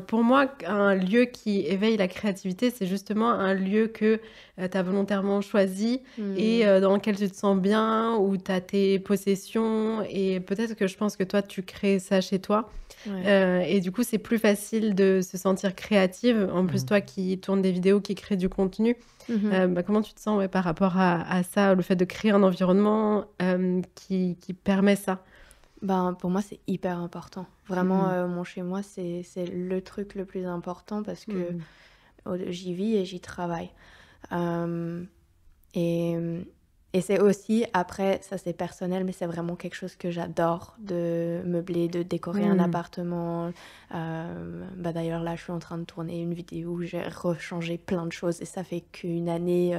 Pour moi, un lieu qui éveille la créativité, c'est justement un lieu que, tu as volontairement choisi et Mmh. dans lequel tu te sens bien, où tu as tes possessions et peut-être que je pense que toi, tu crées ça chez toi, Ouais. et du coup, c'est plus facile de se sentir créative. En plus, Mmh. toi qui tournes des vidéos, qui crées du contenu, Mmh. comment tu te sens, ouais, par rapport à ça, le fait de créer un environnement, qui permet ça? Ben, pour moi, c'est hyper important. Vraiment, Mmh. mon chez moi, c'est le truc le plus important parce que, Mmh. j'y vis et j'y travaille. Hem et et c'est aussi après, ça c'est personnel, mais c'est vraiment quelque chose que j'adore de meubler, de décorer un Mmh. appartement. Bah, d'ailleurs, là, je suis en train de tourner une vidéo où j'ai rechangé plein de choses et ça fait qu'une année,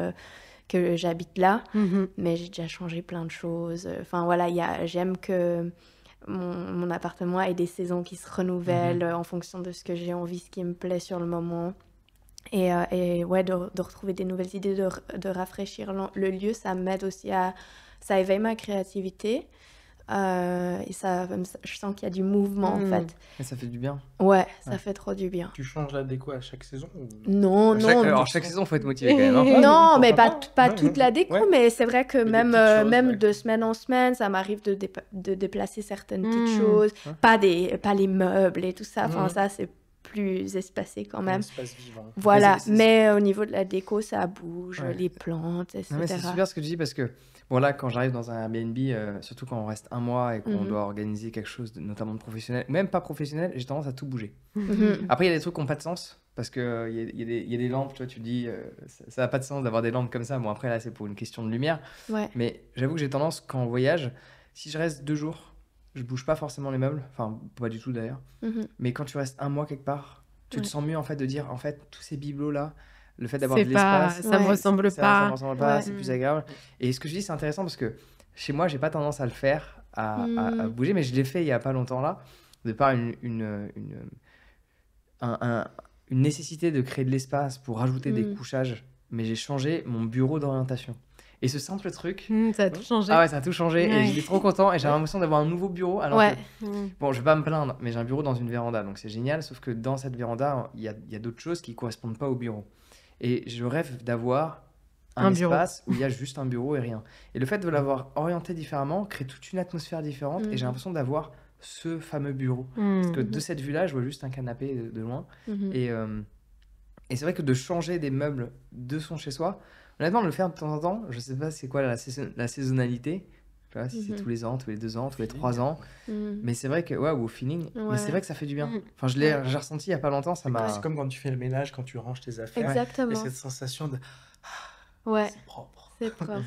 que j'habite là, Mmh mh. mais j'ai déjà changé plein de choses. Enfin voilà, j'aime que mon appartement ait des saisons qui se Mmh. renouvellent, en fonction de ce que j'ai envie, ce qui me plaît sur le moment. Et ouais, de retrouver des nouvelles idées, de rafraîchir le lieu, ça m'aide aussi à ça éveille ma créativité, et je sens qu'il y a du mouvement, en Mmh. fait. Et ça fait du bien. Ouais, Ouais. ça fait trop du bien. Tu changes la déco à chaque saison ou Non, non, Alors chaque saison, faut être motivé quand même, hein. ouais, mais non, mais pourquoi pas? pas Ouais, ouais, toute la déco, ouais. mais c'est vrai que Mais des même, petites choses, même ouais. de semaine en semaine, ça m'arrive de déplacer certaines petites Mmh. choses, Ouais. pas les meubles et tout ça, enfin Mmh. ça, c'est plus espacé quand Un même. espace vivant. Voilà, c'est mais au niveau de la déco, ça bouge, ouais. les plantes, et Non, mais c'est cetera. super ce que tu dis parce que, bon là, quand j'arrive dans un Airbnb, surtout quand on reste un mois et qu'on Mmh mh. doit organiser quelque chose, notamment de professionnel, même pas professionnel, j'ai tendance à tout bouger. Mmh. Après, il y a des trucs qui n'ont pas de sens parce que il y a des lampes, tu vois, tu te dis, ça n'a pas de sens d'avoir des lampes comme ça. Bon, après, là, c'est pour une question de lumière. Ouais. Mais j'avoue que j'ai tendance, quand on voyage, si je reste 2 jours, je bouge pas forcément les meubles. Enfin, pas du tout d'ailleurs. Mmh. Mais quand tu restes un mois quelque part, tu te Ouais. sens mieux en fait de dire, en fait, tous ces bibelots-là, le fait d'avoir C'est de pas l'espace, ça me Ouais. ressemble ça me pas. ressemble pas, Ouais. c'est plus Mmh. agréable. Et ce que je dis, c'est intéressant parce que chez moi, j'ai pas tendance à le faire, à Mmh. bouger, mais je l'ai fait il y a pas longtemps là, de par un- un- une nécessité de créer de l'espace pour rajouter des Mmh. couchages, mais j'ai changé mon bureau d'orientation. Et ce simple truc, Mmh, ça a tout Mmh. changé. ah ouais, ça a tout changé et Ouais. j'étais trop content et j'avais Ouais. l'impression d'avoir un nouveau bureau alors que, Ouais. Mmh. bon, je vais pas me plaindre, mais j'ai un bureau dans une véranda, donc c'est génial, sauf que dans cette véranda, il y a d'autres choses qui correspondent pas au bureau. Et je rêve d'avoir un Un bureau. espace où il y a juste un bureau et rien. Et le fait de l'avoir orienté différemment crée toute une atmosphère différente et j'ai Mmh. l'impression d'avoir ce fameux bureau. Parce que Mmh. de cette vue-là, je vois juste un canapé de loin. Mmh. Et, et c'est vrai que de changer des meubles de son chez soi, honnêtement, de le faire de temps en temps, je sais pas c'est quoi la saisonnalité. Je sais pas si c'est Mmh. tous les ans, tous les 2 ans, tous les Feeling. 3 ans. Mmh. Mais c'est vrai que, ouais, ou au feeling. Mais c'est Ouais. vrai que ça fait du bien. Mmh. Enfin, Ouais. j'ai ressenti il y a pas longtemps, ça m'a. C'est comme quand tu fais le ménage, quand tu ranges tes affaires. Et Exactement. cette sensation de Ouais, c'est propre. c'est propre.